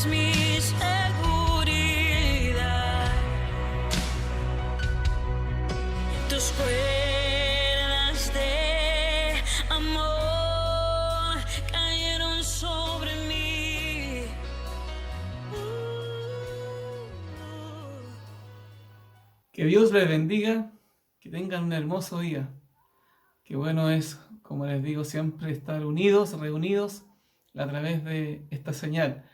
es mi seguridad. Tus cuerdas de amor cayeron sobre mí. Que Dios les bendiga, que tengan un hermoso día. Qué bueno es, como les digo siempre, estar unidos, reunidos a través de esta señal.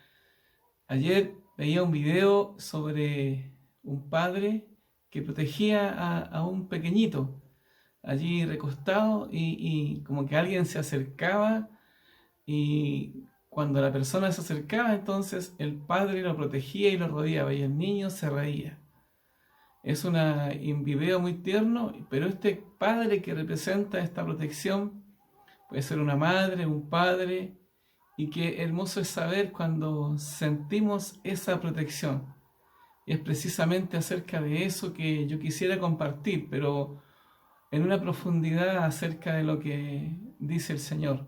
Ayer veía un video sobre un padre que protegía a un pequeñito allí recostado y como que alguien se acercaba y cuando la persona se acercaba entonces el padre lo protegía y lo rodeaba y el niño se reía. Es un video muy tierno, pero este padre que representa esta protección puede ser una madre, un padre, y qué hermoso es saber cuando sentimos esa protección. Y es precisamente acerca de eso que yo quisiera compartir, pero en una profundidad acerca de lo que dice el Señor.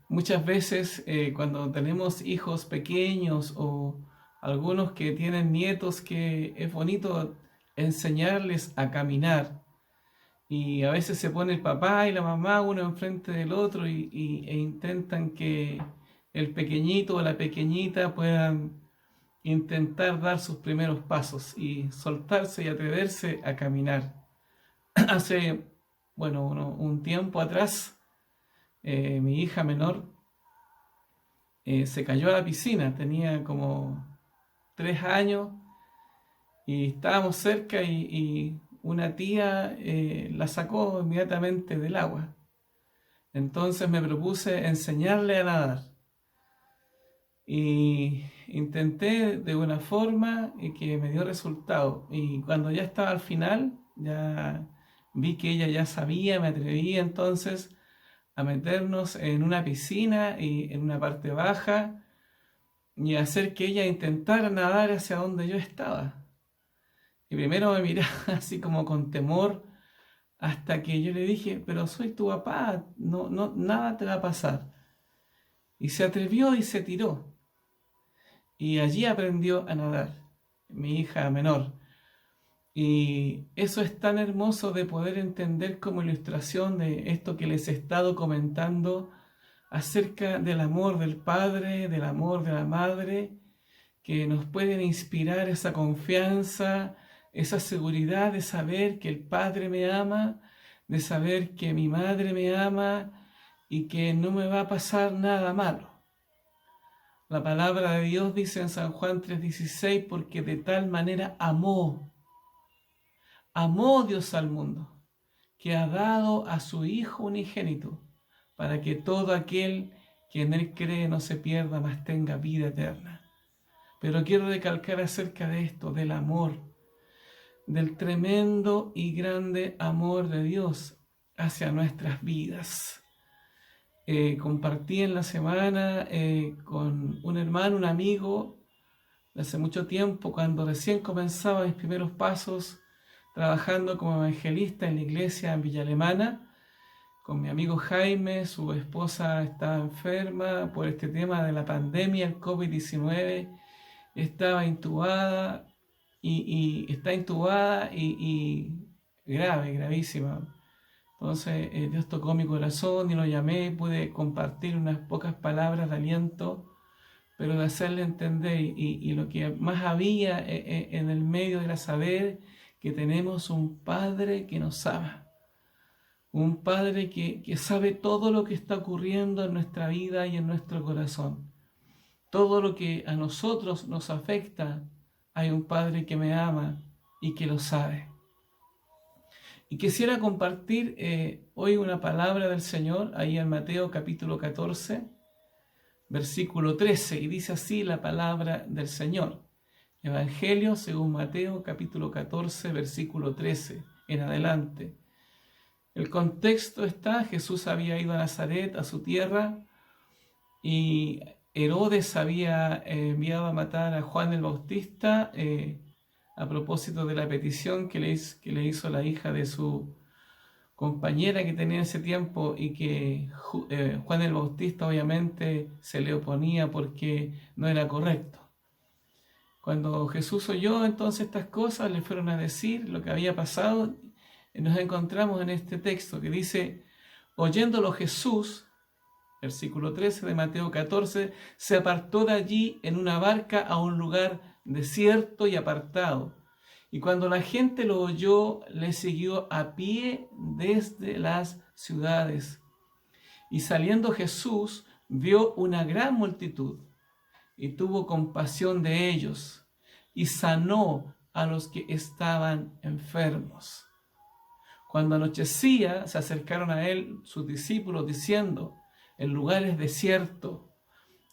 Muchas veces cuando tenemos hijos pequeños o algunos que tienen nietos, que es bonito enseñarles a caminar. Y a veces se pone el papá y la mamá uno enfrente del otro e intentan que el pequeñito o la pequeñita puedan intentar dar sus primeros pasos y soltarse y atreverse a caminar. Hace, un tiempo atrás, mi hija menor se cayó a la piscina, tenía como 3 años y estábamos cerca y una tía la sacó inmediatamente del agua. Entonces me propuse enseñarle a nadar y intenté de una forma que me dio resultado. Y cuando ya estaba al final, ya vi que ella ya sabía, me atreví entonces a meternos en una piscina y en una parte baja y hacer que ella intentara nadar hacia donde yo estaba. Y primero me miraba así como con temor hasta que yo le dije, pero soy tu papá, no, nada te va a pasar. Y se atrevió y se tiró. Y allí aprendió a nadar, mi hija menor. Y eso es tan hermoso de poder entender como ilustración de esto que les he estado comentando acerca del amor del Padre, del amor de la Madre, que nos pueden inspirar esa confianza, esa seguridad de saber que el Padre me ama, de saber que mi Madre me ama y que no me va a pasar nada malo. La palabra de Dios dice en San Juan 3:16, porque de tal manera amó Dios al mundo, que ha dado a su Hijo unigénito, para que todo aquel que en Él cree no se pierda, mas tenga vida eterna. Pero quiero recalcar acerca de esto, del amor, del tremendo y grande amor de Dios hacia nuestras vidas. Compartí en la semana con un hermano, un amigo, de hace mucho tiempo, cuando recién comenzaba mis primeros pasos, trabajando como evangelista en la iglesia en Villa Alemana, con mi amigo Jaime. Su esposa estaba enferma por este tema de la pandemia, el COVID-19, estaba intubada y está intubada y gravísima. Entonces Dios tocó mi corazón y lo llamé, pude compartir unas pocas palabras de aliento, pero de hacerle entender y lo que más había en el medio era saber que tenemos un Padre que nos ama, un Padre que sabe todo lo que está ocurriendo en nuestra vida y en nuestro corazón. Todo lo que a nosotros nos afecta, hay un Padre que me ama y que lo sabe. Y quisiera compartir hoy una palabra del Señor, ahí en Mateo capítulo 14, versículo 13, y dice así la palabra del Señor. Evangelio según Mateo capítulo 14, versículo 13, en adelante. El contexto está, Jesús había ido a Nazaret, a su tierra, y Herodes había enviado a matar a Juan el Bautista a propósito de la petición que le hizo la hija de su compañera que tenía en ese tiempo y que Juan el Bautista obviamente se le oponía porque no era correcto. Cuando Jesús oyó entonces estas cosas, le fueron a decir lo que había pasado, y nos encontramos en este texto que dice: oyéndolo Jesús, versículo 13 de Mateo 14, se apartó de allí en una barca a un lugar desierto y apartado. Y cuando la gente lo oyó, le siguió a pie desde las ciudades. Y saliendo Jesús, vio una gran multitud, y tuvo compasión de ellos, y sanó a los que estaban enfermos. Cuando anochecía, se acercaron a él sus discípulos, diciendo: el lugar es desierto,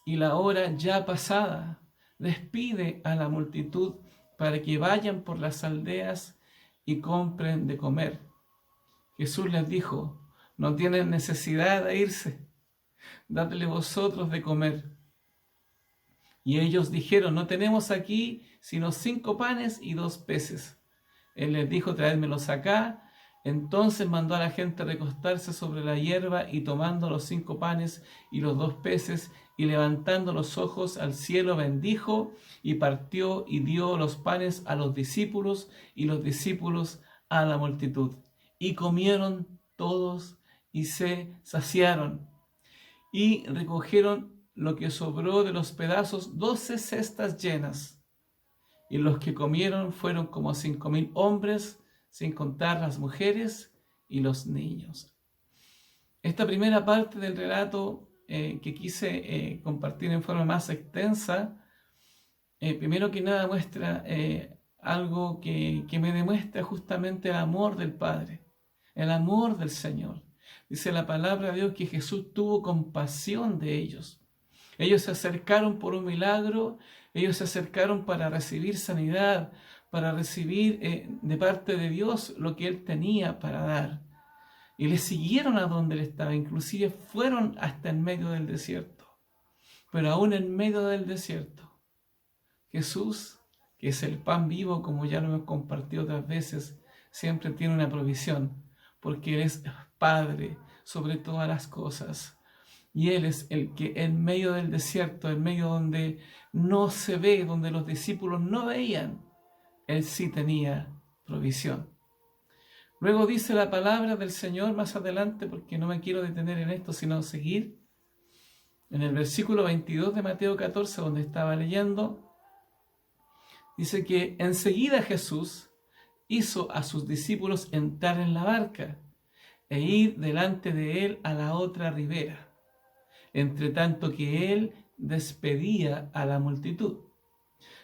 y la hora ya pasada. Despide a la multitud para que vayan por las aldeas y compren de comer. Jesús les dijo: no tienen necesidad de irse, dadle vosotros de comer. Y ellos dijeron: no tenemos aquí sino 5 panes y 2 peces. Él les dijo: traédmelos acá. Entonces mandó a la gente recostarse sobre la hierba, y tomando los 5 panes y los 2 peces, y levantando los ojos al cielo, bendijo, y partió, y dio los panes a los discípulos, y los discípulos a la multitud. Y comieron todos, y se saciaron. Y recogieron lo que sobró de los pedazos, 12 cestas llenas. Y los que comieron fueron como 5,000 hombres, sin contar las mujeres y los niños. Esta primera parte del relato que quise compartir en forma más extensa, primero que nada muestra algo que me demuestra justamente el amor del Padre, el amor del Señor. Dice la palabra de Dios que Jesús tuvo compasión de ellos. Ellos se acercaron por un milagro, ellos se acercaron para recibir sanidad, para recibir de parte de Dios lo que Él tenía para dar. Y le siguieron a donde Él estaba, inclusive fueron hasta en medio del desierto. Pero aún en medio del desierto, Jesús, que es el pan vivo, como ya lo hemos compartido otras veces, siempre tiene una provisión, porque Él es Padre sobre todas las cosas. Y Él es el que en medio del desierto, en medio donde no se ve, donde los discípulos no veían, Él sí tenía provisión. Luego dice la palabra del Señor más adelante, porque no me quiero detener en esto, sino seguir. En el versículo 22 de Mateo 14, donde estaba leyendo, dice que enseguida Jesús hizo a sus discípulos entrar en la barca e ir delante de Él a la otra ribera, entre tanto que Él despedía a la multitud.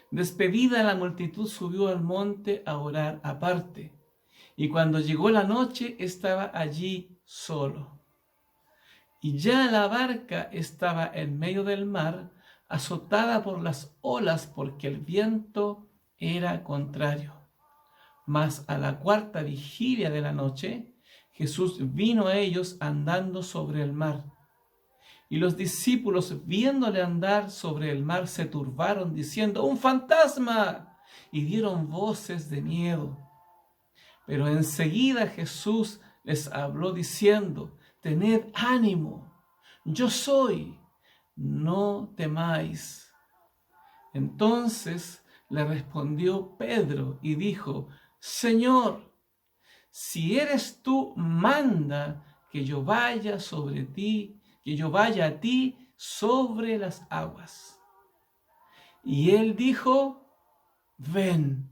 Despedida la multitud, subió al monte a orar aparte, y cuando llegó la noche estaba allí solo. Y ya la barca estaba en medio del mar, azotada por las olas, porque el viento era contrario. Mas a la 4ª vigilia de la noche, Jesús vino a ellos andando sobre el mar. Y los discípulos, viéndole andar sobre el mar, se turbaron, diciendo: ¡un fantasma! Y dieron voces de miedo. Pero enseguida Jesús les habló diciendo: tened ánimo, yo soy, no temáis. Entonces le respondió Pedro y dijo: Señor, si eres tú, manda que yo vaya sobre ti, que yo vaya a ti sobre las aguas. Y él dijo: ven.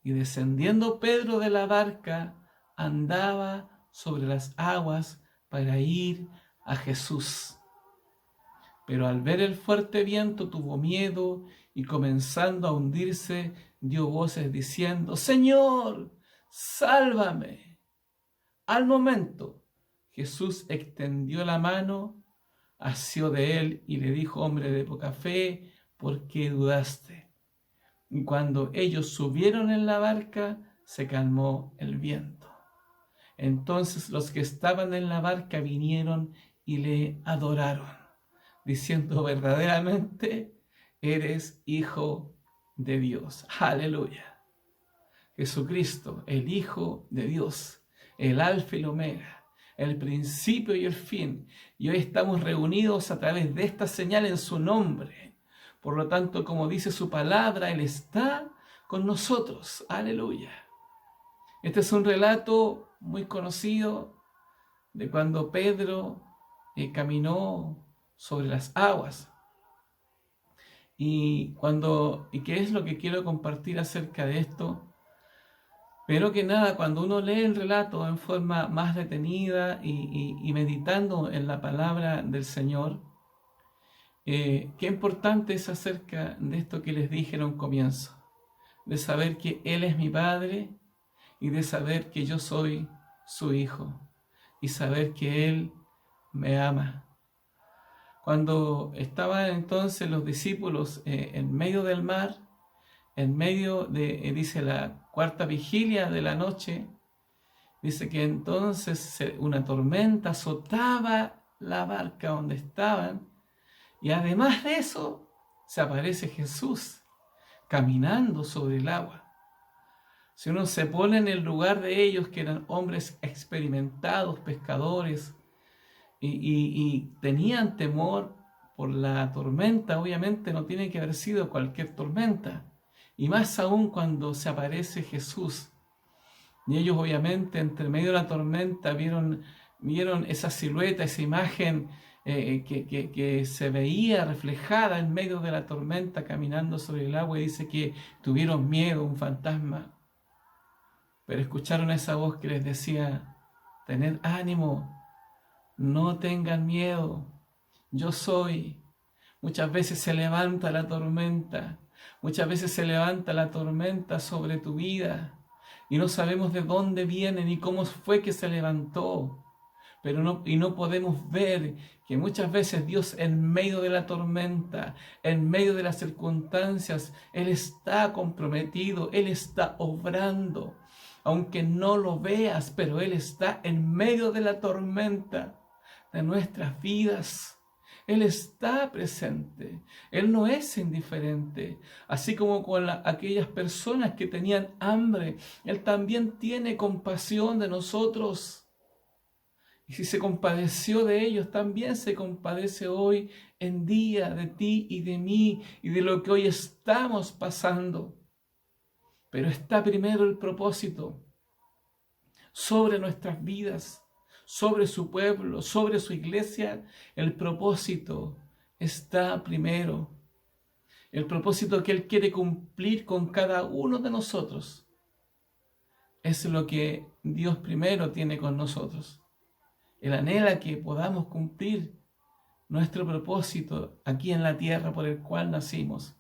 Y descendiendo Pedro de la barca, andaba sobre las aguas para ir a Jesús. Pero al ver el fuerte viento tuvo miedo, y comenzando a hundirse, dio voces diciendo: Señor, sálvame. Al momento, Jesús extendió la mano, asió de él y le dijo: hombre de poca fe, ¿por qué dudaste? Y cuando ellos subieron en la barca, se calmó el viento. Entonces los que estaban en la barca vinieron y le adoraron, diciendo: verdaderamente eres Hijo de Dios. Aleluya. Jesucristo, el Hijo de Dios, el Alfa y el Omega, el principio y el fin. Y hoy estamos reunidos a través de esta señal en su nombre. Por lo tanto, como dice su palabra, Él está con nosotros. Aleluya. Este es un relato muy conocido de cuando Pedro caminó sobre las aguas. ¿Y qué es lo que quiero compartir acerca de esto? Pero que nada, cuando uno lee el relato en forma más detenida y meditando en la palabra del Señor, qué importante es acerca de esto que les dije en un comienzo, de saber que Él es mi Padre y de saber que yo soy su Hijo y saber que Él me ama. Cuando estaban entonces los discípulos en medio del mar, en medio de, dice, la cuarta vigilia de la noche, dice que entonces una tormenta azotaba la barca donde estaban, y además de eso, se aparece Jesús caminando sobre el agua. Si uno se pone en el lugar de ellos, que eran hombres experimentados, pescadores, y tenían temor por la tormenta, obviamente no tiene que haber sido cualquier tormenta, y más aún cuando se aparece Jesús. Y ellos obviamente entre medio de la tormenta vieron esa silueta, esa imagen que se veía reflejada en medio de la tormenta caminando sobre el agua, y dice que tuvieron miedo, un fantasma. Pero escucharon esa voz que les decía: tened ánimo, no tengan miedo, yo soy. Muchas veces se levanta la tormenta, muchas veces se levanta la tormenta sobre tu vida y no sabemos de dónde viene ni cómo fue que se levantó. Pero no podemos ver que muchas veces Dios en medio de la tormenta, en medio de las circunstancias, Él está comprometido, Él está obrando. Aunque no lo veas, pero Él está en medio de la tormenta de nuestras vidas. Él está presente, Él no es indiferente. Así como con aquellas personas que tenían hambre, Él también tiene compasión de nosotros. Y si se compadeció de ellos, también se compadece hoy en día de ti y de mí y de lo que hoy estamos pasando. Pero está primero el propósito sobre nuestras vidas, sobre su pueblo, sobre su iglesia. El propósito está primero. El propósito que Él quiere cumplir con cada uno de nosotros es lo que Dios primero tiene con nosotros. Él anhela que podamos cumplir nuestro propósito aquí en la tierra por el cual nacimos.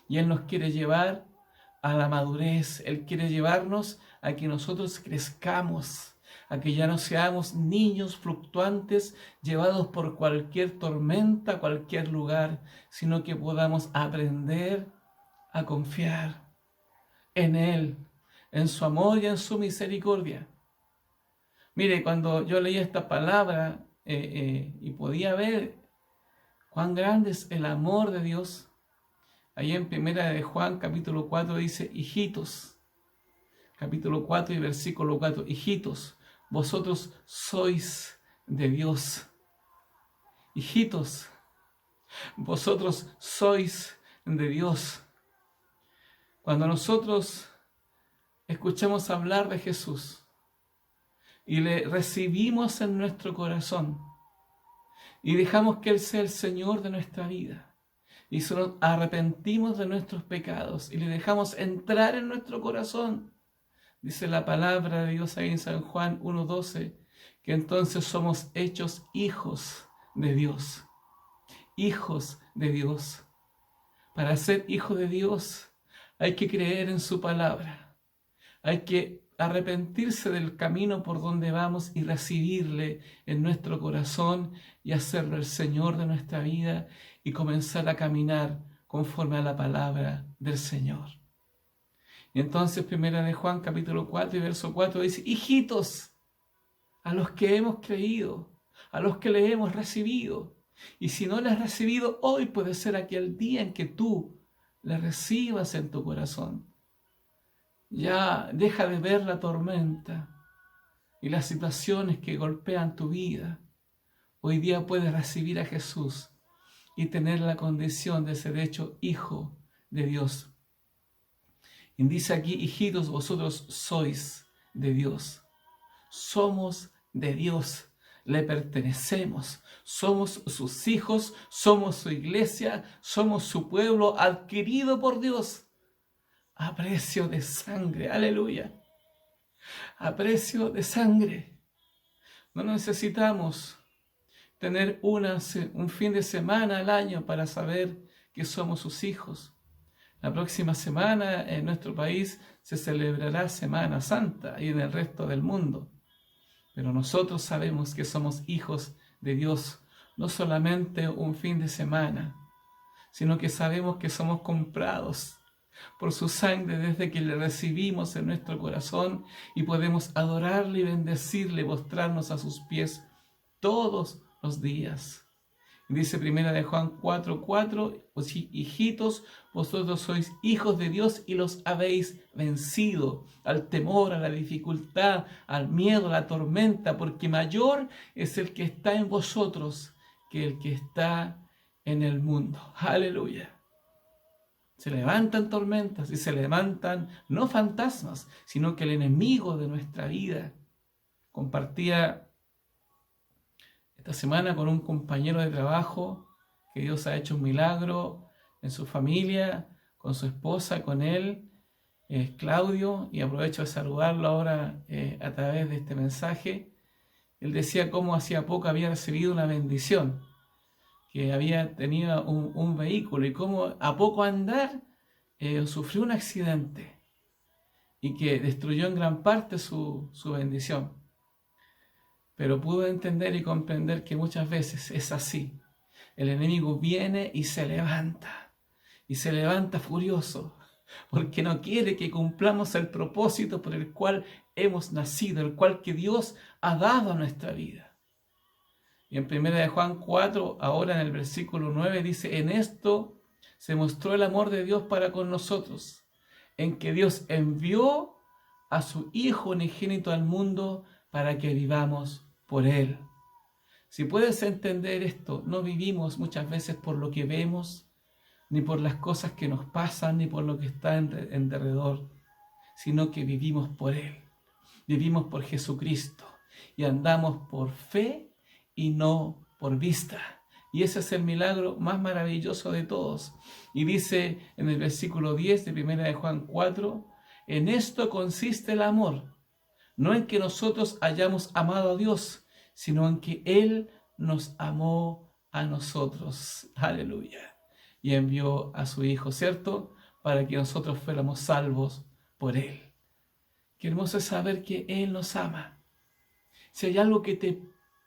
Y Él nos quiere llevar a la madurez. Él quiere llevarnos a que nosotros crezcamos, a que ya no seamos niños fluctuantes llevados por cualquier tormenta, cualquier lugar, sino que podamos aprender a confiar en Él, en su amor y en su misericordia. Mire, cuando yo leía esta palabra y podía ver cuán grande es el amor de Dios, ahí en Primera de Juan, capítulo 4, dice: hijitos, capítulo 4 y versículo 4, hijitos, vosotros sois de Dios. Hijitos, vosotros sois de Dios. Cuando nosotros escuchamos hablar de Jesús y le recibimos en nuestro corazón y dejamos que Él sea el Señor de nuestra vida, y nos arrepentimos de nuestros pecados y le dejamos entrar en nuestro corazón, dice la palabra de Dios ahí en San Juan 1:12, que entonces somos hechos hijos de Dios. Hijos de Dios. Para ser hijo de Dios hay que creer en su palabra. Hay que arrepentirse del camino por donde vamos y recibirle en nuestro corazón y hacerlo el Señor de nuestra vida y comenzar a caminar conforme a la palabra del Señor. Y entonces Primera de Juan capítulo 4 y verso 4 dice: hijitos, a los que hemos creído, a los que le hemos recibido. Y si no le has recibido, hoy puede ser aquel día en que tú le recibas en tu corazón. Ya deja de ver la tormenta, y las situaciones que golpean tu vida, hoy día puedes recibir a Jesús y tener la condición de ser hecho hijo de Dios. Y dice aquí, hijitos, vosotros sois de Dios. Somos de Dios, le pertenecemos, somos sus hijos, somos su iglesia, somos su pueblo adquirido por Dios a precio de sangre, aleluya, a precio de sangre. No necesitamos tener un fin de semana al año para saber que somos sus hijos. La próxima semana en nuestro país se celebrará Semana Santa y en el resto del mundo. Pero nosotros sabemos que somos hijos de Dios, no solamente un fin de semana, sino que sabemos que somos comprados por su sangre desde que le recibimos en nuestro corazón y podemos adorarle y bendecirle, postrarnos a sus pies todos los días. Dice 1 de Juan 4:4, hijitos, vosotros sois hijos de Dios y los habéis vencido al temor, a la dificultad, al miedo, a la tormenta, porque mayor es el que está en vosotros que el que está en el mundo. Aleluya. Se levantan tormentas y se levantan no fantasmas, sino que el enemigo de nuestra vida. Compartía esta semana con un compañero de trabajo que Dios ha hecho un milagro en su familia, con su esposa, con él, Claudio, y aprovecho de saludarlo ahora a través de este mensaje. Él decía cómo hacía poco había recibido una bendición, que había tenido un vehículo y cómo a poco andar sufrió un accidente y que destruyó en gran parte su bendición. Pero pudo entender y comprender que muchas veces es así. El enemigo viene y se levanta furioso, porque no quiere que cumplamos el propósito por el cual hemos nacido, el cual que Dios ha dado a nuestra vida. Y en 1 de Juan 4, ahora en el versículo 9, dice, en esto se mostró el amor de Dios para con nosotros, en que Dios envió a su Hijo unigénito al mundo para que vivamos por Él. Si puedes entender esto, no vivimos muchas veces por lo que vemos, ni por las cosas que nos pasan, ni por lo que está en derredor, sino que vivimos por Él. Vivimos por Jesucristo y andamos por fe y no por vista. Y ese es el milagro más maravilloso de todos. Y dice en el versículo 10 de 1 de Juan 4, en esto consiste el amor, no en que nosotros hayamos amado a Dios, sino en que Él nos amó a nosotros. Aleluya. Y envió a su Hijo, ¿cierto? Para que nosotros fuéramos salvos por Él. Qué hermoso es saber que Él nos ama. Si hay algo que te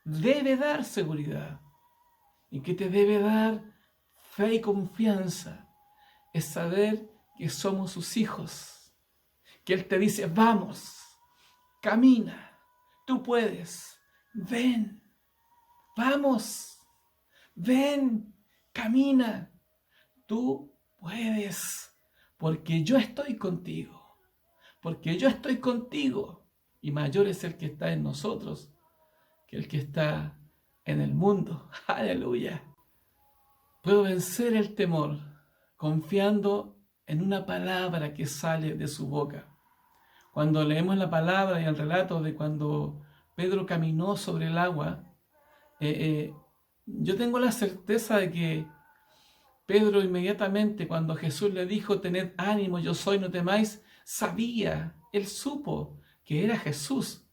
debe dar seguridad y que te debe dar fe y confianza, es saber que somos sus hijos. Que Él te dice, vamos. Camina, tú puedes, ven, vamos, ven, camina, tú puedes, porque yo estoy contigo, y mayor es el que está en nosotros que el que está en el mundo. Aleluya. Puedo vencer el temor confiando en una palabra que sale de su boca. Cuando leemos la palabra y el relato de cuando Pedro caminó sobre el agua, yo tengo la certeza de que Pedro inmediatamente cuando Jesús le dijo, tened ánimo, yo soy, no temáis, sabía, él supo que era Jesús.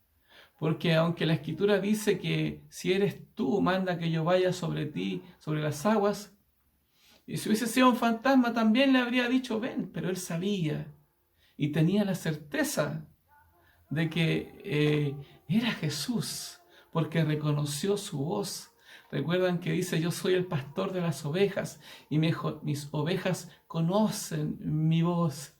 Porque aunque la Escritura dice que si eres tú, manda que yo vaya sobre ti, sobre las aguas, y si hubiese sido un fantasma también le habría dicho, ven, pero él sabía. Y tenía la certeza de que era Jesús, porque reconoció su voz. Recuerdan que dice, yo soy el pastor de las ovejas, y mis ovejas conocen mi voz.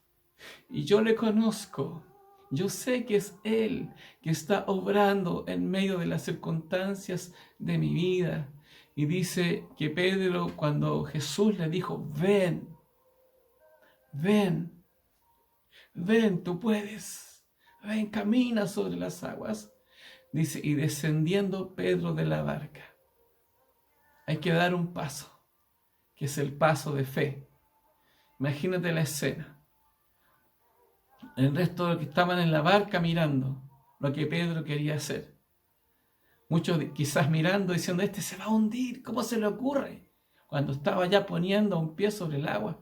Y yo le conozco. Yo sé que es Él que está obrando en medio de las circunstancias de mi vida. Y dice que Pedro, cuando Jesús le dijo, ven, ven, ven, tú puedes. Ven, camina sobre las aguas. Dice, y descendiendo Pedro de la barca. Hay que dar un paso, que es el paso de fe. Imagínate la escena. El resto de los que estaban en la barca mirando lo que Pedro quería hacer. Muchos quizás mirando, diciendo, este se va a hundir, ¿cómo se le ocurre? Cuando estaba ya poniendo un pie sobre el agua.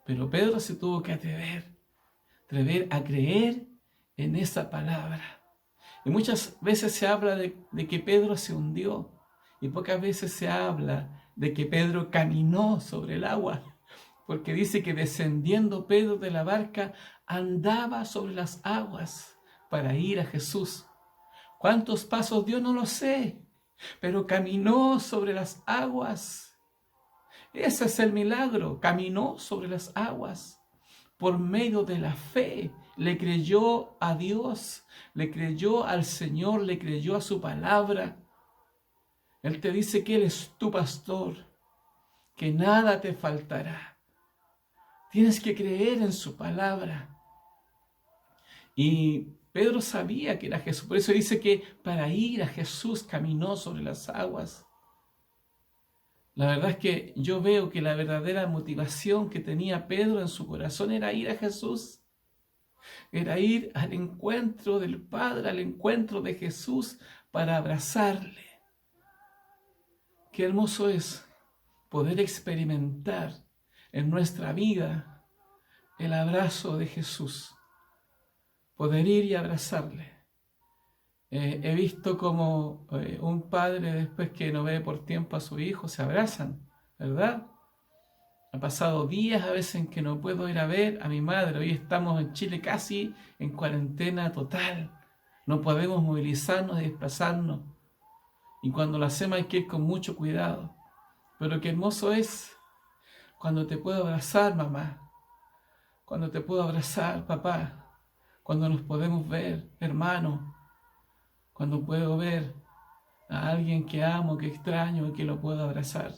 Pero Pedro se tuvo que atrever a creer en esa palabra. Y muchas veces se habla de que Pedro se hundió, y pocas veces se habla de que Pedro caminó sobre el agua, porque dice que descendiendo Pedro de la barca, andaba sobre las aguas para ir a Jesús. ¿Cuántos pasos dio? No lo sé, pero caminó sobre las aguas. Ese es el milagro, caminó sobre las aguas. Por medio de la fe, le creyó a Dios, le creyó al Señor, le creyó a su palabra. Él te dice que Él es tu pastor, que nada te faltará. Tienes que creer en su palabra. Y Pedro sabía que era Jesús, por eso dice que para ir a Jesús caminó sobre las aguas. La verdad es que yo veo que la verdadera motivación que tenía Pedro en su corazón era ir a Jesús. Era ir al encuentro del Padre, al encuentro de Jesús para abrazarle. Qué hermoso es poder experimentar en nuestra vida el abrazo de Jesús. Poder ir y abrazarle. He visto como un padre, después que no ve por tiempo a su hijo, se abrazan, ¿verdad? Ha pasado días a veces en que no puedo ir a ver a mi madre. Hoy estamos en Chile casi en cuarentena total. No podemos movilizarnos y desplazarnos. Y cuando lo hacemos hay que ir con mucho cuidado. Pero qué hermoso es cuando te puedo abrazar, mamá. Cuando te puedo abrazar, papá. Cuando nos podemos ver, hermano. Cuando puedo ver a alguien que amo, que extraño y que lo puedo abrazar.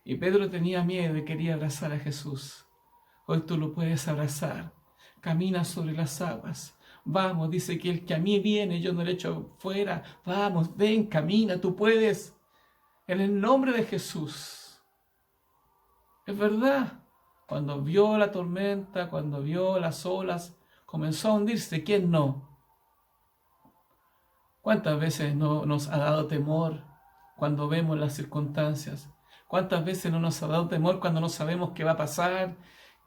Y Pedro tenía miedo y quería abrazar a Jesús. Hoy tú lo puedes abrazar. Camina sobre las aguas. Vamos, dice que el que a mí viene, yo no le echo fuera. Vamos, ven, camina, tú puedes. En el nombre de Jesús. Es verdad. Cuando vio la tormenta, cuando vio las olas, comenzó a hundirse. ¿Quién no? ¿Cuántas veces no nos ha dado temor cuando vemos las circunstancias? ¿Cuántas veces no nos ha dado temor cuando no sabemos qué va a pasar?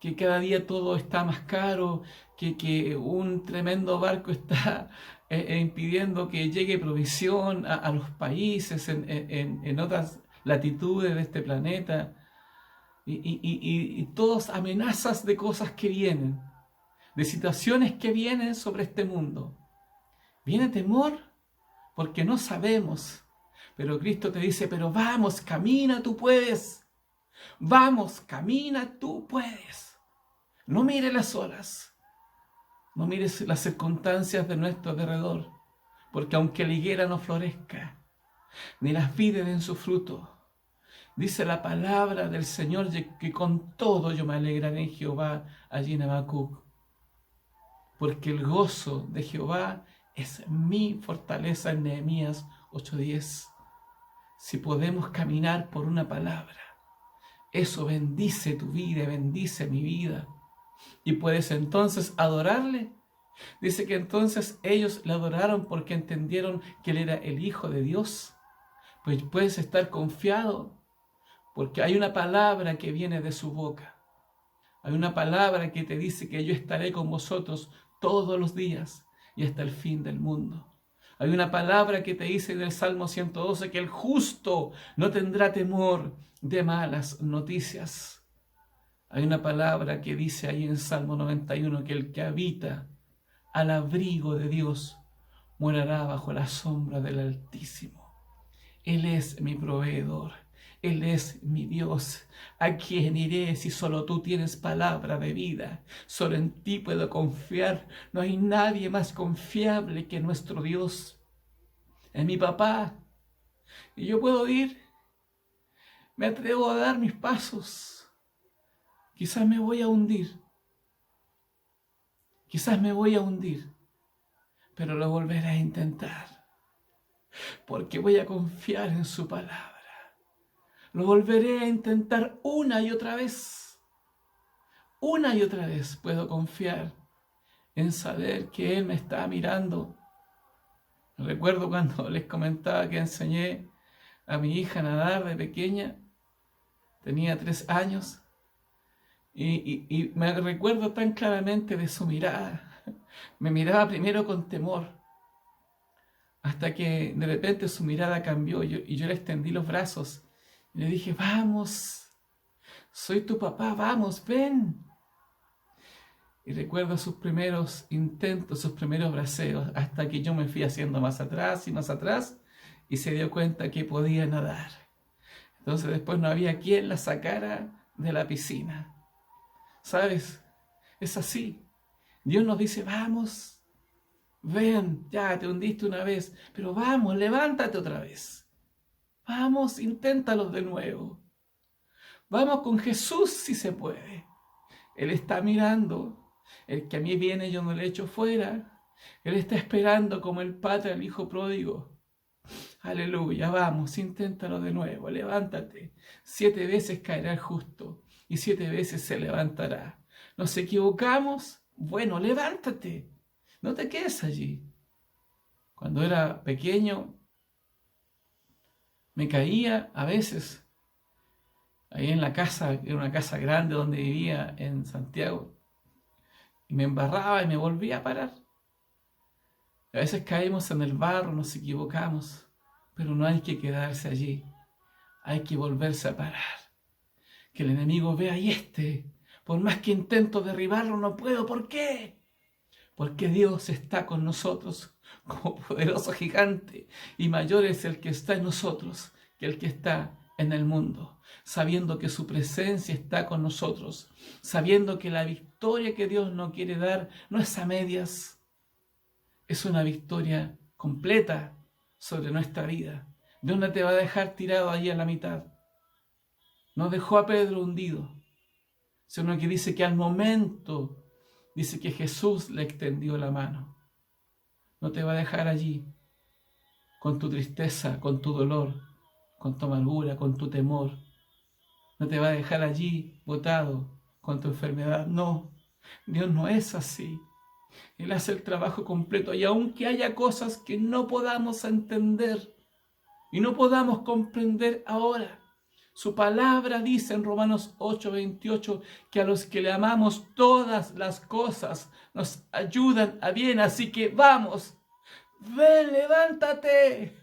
Que cada día todo está más caro, que un tremendo barco está impidiendo que llegue provisión a los países en otras latitudes de este planeta. Y todas amenazas de cosas que vienen, de situaciones que vienen sobre este mundo. ¿Viene temor? Porque no sabemos. Pero Cristo te dice, pero vamos, camina, tú puedes. Vamos, camina, tú puedes. No mires las olas. No mires las circunstancias de nuestro alrededor. Porque aunque la higuera no florezca, ni las vides den su fruto, dice la palabra del Señor que con todo yo me alegraré en Jehová, allí en Habacuc. Porque el gozo de Jehová es mi fortaleza, en Nehemías 8:10. Si podemos caminar por una palabra, eso bendice tu vida, bendice mi vida. Y puedes entonces adorarle. Dice que entonces ellos le adoraron porque entendieron que Él era el Hijo de Dios. Pues puedes estar confiado porque hay una palabra que viene de su boca. Hay una palabra que te dice que yo estaré con vosotros todos los días y hasta el fin del mundo. Hay una palabra que te dice en el Salmo 112 que el justo no tendrá temor de malas noticias. Hay una palabra que dice ahí en Salmo 91 que el que habita al abrigo de Dios morará bajo la sombra del Altísimo. Él es mi proveedor. Él es mi Dios. ¿A quién iré si solo tú tienes palabra de vida? Solo en ti puedo confiar. No hay nadie más confiable que nuestro Dios. Es mi papá. Y yo puedo ir. Me atrevo a dar mis pasos. Quizás me voy a hundir. Quizás me voy a hundir. pero lo volveré a intentar, porque voy a confiar en su palabra. Lo volveré a intentar una y otra vez. Una y otra vez puedo confiar en saber que Él me está mirando. Recuerdo cuando les comentaba que enseñé a mi hija a nadar de pequeña, tenía 3 años, y me recuerdo tan claramente de su mirada. Me miraba primero con temor, hasta que de repente su mirada cambió y yo le extendí los brazos y le dije, vamos, soy tu papá, vamos, ven. Y recuerdo sus primeros intentos, sus primeros braceos, hasta que yo me fui haciendo más atrás y se dio cuenta que podía nadar. Entonces después no había quien la sacara de la piscina. ¿Sabes? Es así. Dios nos dice, vamos, ven, ya te hundiste una vez, pero vamos, levántate otra vez. Vamos, inténtalo de nuevo. Vamos con Jesús si se puede. Él está mirando. El que a mí viene yo no le echo fuera. Él está esperando como el padre al hijo pródigo. Aleluya, vamos, inténtalo de nuevo, levántate. 7 veces caerá el justo y 7 veces se levantará. ¿Nos equivocamos? Bueno, levántate. No te quedes allí. Cuando era pequeño, me caía a veces. Ahí en la casa, era una casa grande donde vivía en Santiago. Y me embarraba y me volvía a parar. A veces caímos en el barro, nos equivocamos, pero no hay que quedarse allí. Hay que volverse a parar. Que el enemigo vea, y por más que intento derribarlo, no puedo. ¿Por qué? Porque Dios está con nosotros como poderoso gigante, y mayor es el que está en nosotros que el que está en el mundo, sabiendo que su presencia está con nosotros, sabiendo que la victoria que Dios nos quiere dar no es a medias, es una victoria completa sobre nuestra vida. Dios no te va a dejar tirado ahí a la mitad. No dejó a Pedro hundido, sino que dice que al momento, dice que Jesús le extendió la mano. No te va a dejar allí con tu tristeza, con tu dolor, con tu amargura, con tu temor. No te va a dejar allí botado con tu enfermedad. No, Dios no es así. Él hace el trabajo completo, y aunque haya cosas que no podamos entender y no podamos comprender ahora, su palabra dice en Romanos 8:28 que a los que le amamos todas las cosas nos ayudan a bien. Así que vamos, ven, levántate,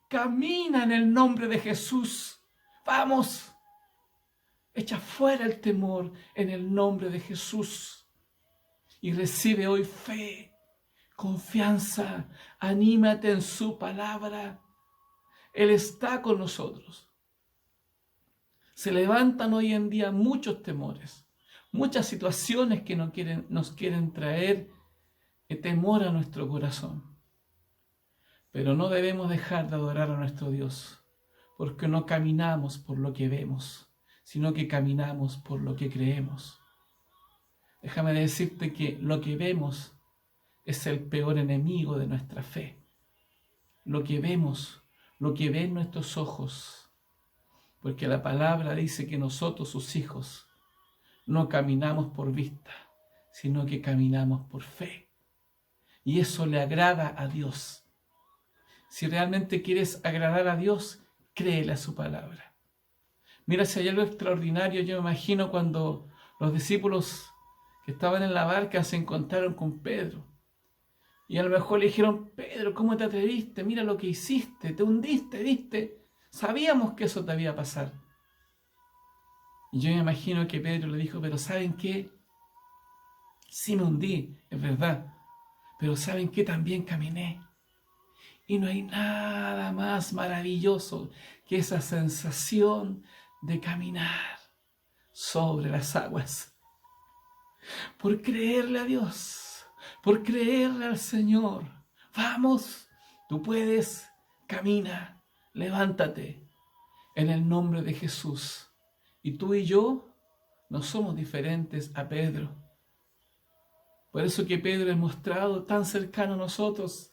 camina en el nombre de Jesús. Vamos, echa fuera el temor en el nombre de Jesús y recibe hoy fe, confianza, anímate en su palabra. Él está con nosotros. Se levantan hoy en día muchos temores, muchas situaciones que nos quieren traer temor a nuestro corazón. Pero no debemos dejar de adorar a nuestro Dios, porque no caminamos por lo que vemos, sino que caminamos por lo que creemos. Déjame decirte que lo que vemos es el peor enemigo de nuestra fe. Lo que vemos, lo que ven nuestros ojos. Porque la palabra dice que nosotros, sus hijos, no caminamos por vista, sino que caminamos por fe. Y eso le agrada a Dios. Si realmente quieres agradar a Dios, créele a su palabra. Mira, si hay algo extraordinario, yo me imagino cuando los discípulos que estaban en la barca se encontraron con Pedro. Y a lo mejor le dijeron, Pedro, ¿cómo te atreviste? Mira lo que hiciste, te hundiste, ¿viste? Sabíamos que eso te iba a pasar. Y yo me imagino que Pedro le dijo, pero ¿saben qué? Sí me hundí, es verdad. Pero ¿saben qué? También caminé. Y no hay nada más maravilloso que esa sensación de caminar sobre las aguas. Por creerle a Dios, por creerle al Señor. Vamos, tú puedes, camina. Levántate en el nombre de Jesús. Y tú y yo no somos diferentes a Pedro. Por eso que Pedro es mostrado tan cercano a nosotros.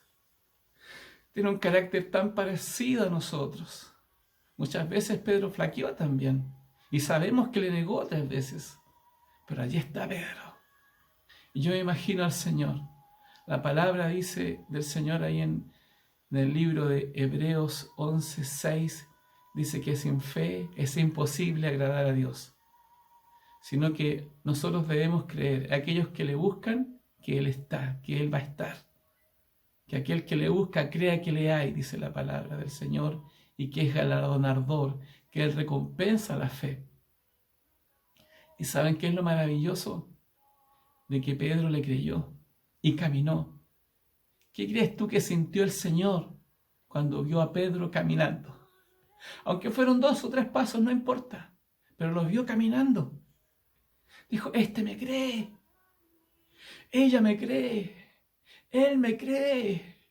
Tiene un carácter tan parecido a nosotros. Muchas veces Pedro flaqueó también. Y sabemos que le negó 3 veces. Pero allí está Pedro. Y yo me imagino al Señor. La palabra dice del Señor ahí en el libro de Hebreos 11:6. Dice que sin fe es imposible agradar a Dios. Sino que nosotros debemos creer, aquellos que le buscan, que Él está, que Él va a estar. Que aquel que le busca crea que le hay, dice la palabra del Señor, y que es galardonador, que Él recompensa la fe. ¿Y saben qué es lo maravilloso? De que Pedro le creyó y caminó. ¿Qué crees tú que sintió el Señor cuando vio a Pedro caminando? Aunque fueron 2 o 3 pasos, no importa, pero lo vio caminando. Dijo, este me cree, ella me cree, él me cree.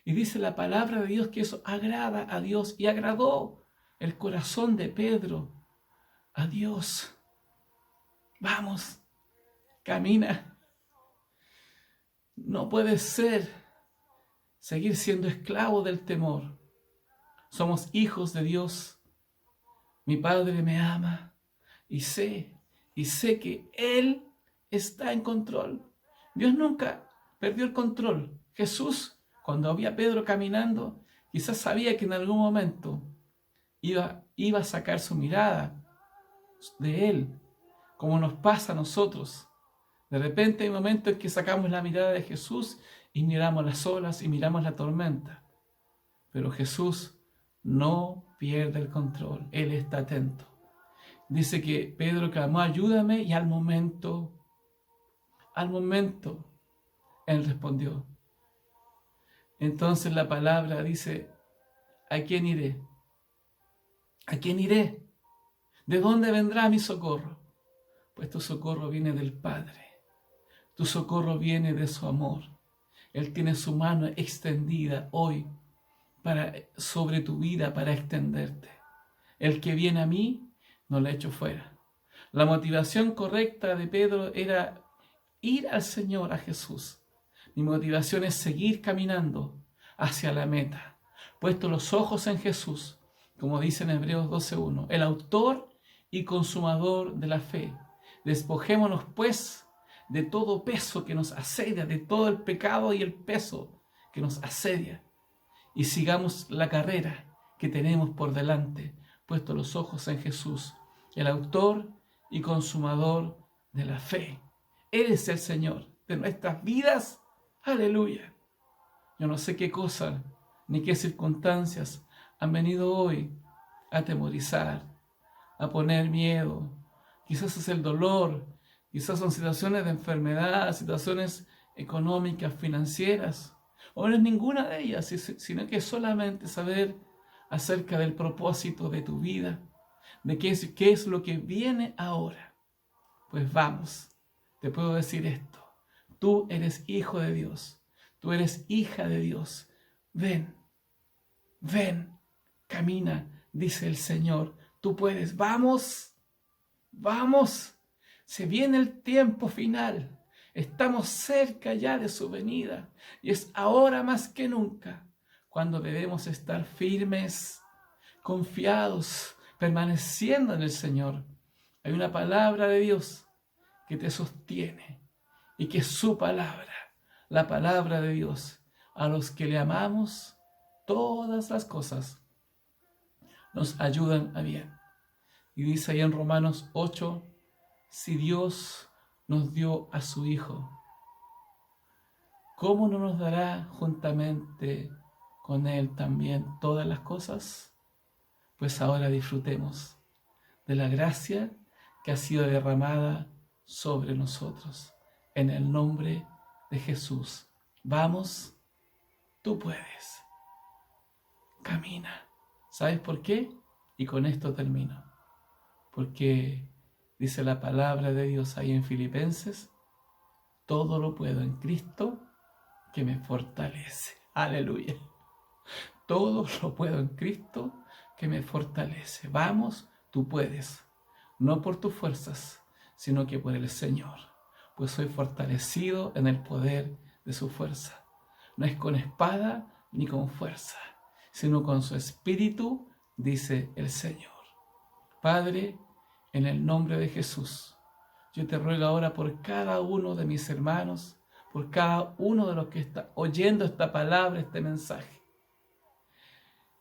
Y dice la palabra de Dios que eso agrada a Dios y agradó el corazón de Pedro a Dios. Vamos, camina. No puede ser seguir siendo esclavo del temor. Somos hijos de Dios. Mi Padre me ama y sé que Él está en control. Dios nunca perdió el control. Jesús, cuando vio a Pedro caminando, quizás sabía que en algún momento iba a sacar su mirada de Él, como nos pasa a nosotros. De repente hay momentos en que sacamos la mirada de Jesús y miramos las olas y miramos la tormenta. Pero Jesús no pierde el control. Él está atento. Dice que Pedro clamó, ayúdame, y al momento, Él respondió. Entonces la palabra dice, ¿a quién iré? ¿A quién iré? ¿De dónde vendrá mi socorro? Pues tu socorro viene del Padre. Tu socorro viene de su amor. Él tiene su mano extendida hoy sobre tu vida para extenderte. El que viene a mí, no le echo fuera. La motivación correcta de Pedro era ir al Señor, a Jesús. Mi motivación es seguir caminando hacia la meta, puesto los ojos en Jesús, como dice en Hebreos 12:1, el autor y consumador de la fe. Despojémonos, pues, de todo peso que nos asedia, de todo el pecado y el peso que nos asedia, y sigamos la carrera que tenemos por delante, puesto los ojos en Jesús, el autor y consumador de la fe. Él es el Señor de nuestras vidas. Aleluya. Yo no sé qué cosa ni qué circunstancias han venido hoy a atemorizar, a poner miedo. Quizás es el dolor, quizás son situaciones de enfermedad, situaciones económicas, financieras, o no es ninguna de ellas, sino que solamente saber acerca del propósito de tu vida, de qué es lo que viene ahora. Pues vamos, te puedo decir esto, tú eres hijo de Dios, tú eres hija de Dios. Ven, camina, dice el Señor, tú puedes, vamos, se viene el tiempo final, estamos cerca ya de su venida, y es ahora más que nunca cuando debemos estar firmes, confiados, permaneciendo en el Señor. Hay una palabra de Dios que te sostiene, y que es su palabra, la palabra de Dios. A los que le amamos, todas las cosas nos ayudan a bien. Y dice ahí en Romanos 8, si Dios nos dio a su Hijo, ¿cómo no nos dará juntamente con Él también todas las cosas? Pues ahora disfrutemos de la gracia que ha sido derramada sobre nosotros. En el nombre de Jesús. Vamos, tú puedes. Camina. ¿Sabes por qué? Y con esto termino. Porque dice la palabra de Dios ahí en Filipenses, todo lo puedo en Cristo que me fortalece. Aleluya. Todo lo puedo en Cristo que me fortalece. Vamos, tú puedes. No por tus fuerzas, sino que por el Señor. pues soy fortalecido en el poder de su fuerza. No es con espada ni con fuerza, sino con su espíritu, dice el Señor. Padre, en el nombre de Jesús, yo te ruego ahora por cada uno de mis hermanos, por cada uno de los que está oyendo esta palabra, este mensaje,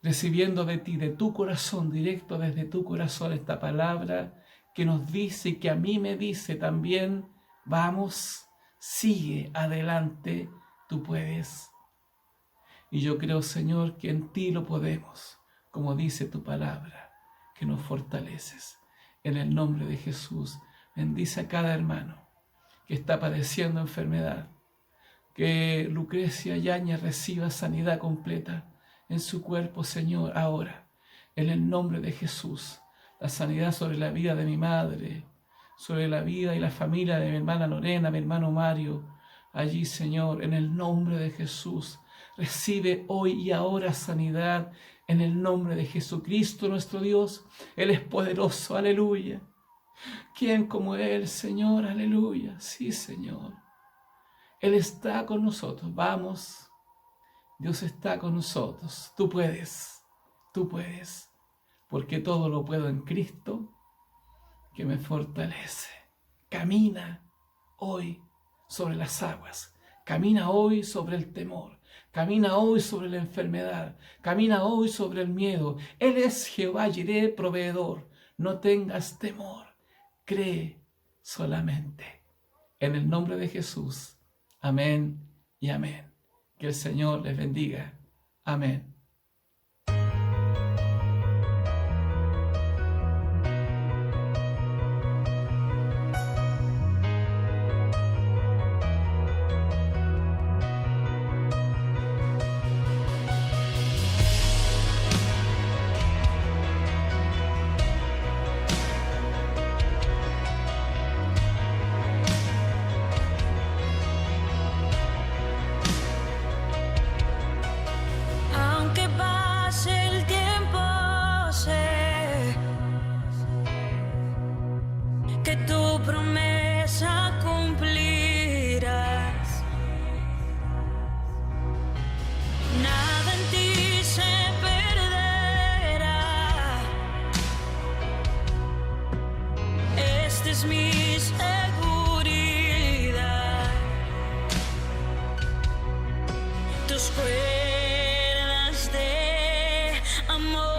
recibiendo de ti, de tu corazón, directo desde tu corazón, esta palabra que nos dice y que a mí me dice también, vamos, sigue adelante, tú puedes. Y yo creo, Señor, que en ti lo podemos, como dice tu palabra, que nos fortaleces. En el nombre de Jesús, bendice a cada hermano que está padeciendo enfermedad, que Lucrecia Yáñez reciba sanidad completa en su cuerpo, Señor, ahora, en el nombre de Jesús. La sanidad sobre la vida de mi madre, sobre la vida y la familia de mi hermana Lorena, mi hermano Mario, allí, Señor, en el nombre de Jesús. Recibe hoy y ahora sanidad en el nombre de Jesucristo nuestro Dios. Él es poderoso, aleluya. ¿Quién como Él, Señor? Aleluya. Sí, Señor. Él está con nosotros. Vamos. Dios está con nosotros. Tú puedes. Porque todo lo puedo en Cristo que me fortalece. Camina hoy sobre las aguas. Camina hoy sobre el temor. Camina hoy sobre la enfermedad. Camina hoy sobre el miedo. Él es Jehová Jireh, proveedor. No tengas temor. Cree solamente. En el nombre de Jesús. Amén y amén. Que el Señor les bendiga. Amén. Aunque pase el tiempo, sé que tu promesa cumplirás. Nada en ti se perderá. Esta es mi seguridad. Tus cuerdas de amor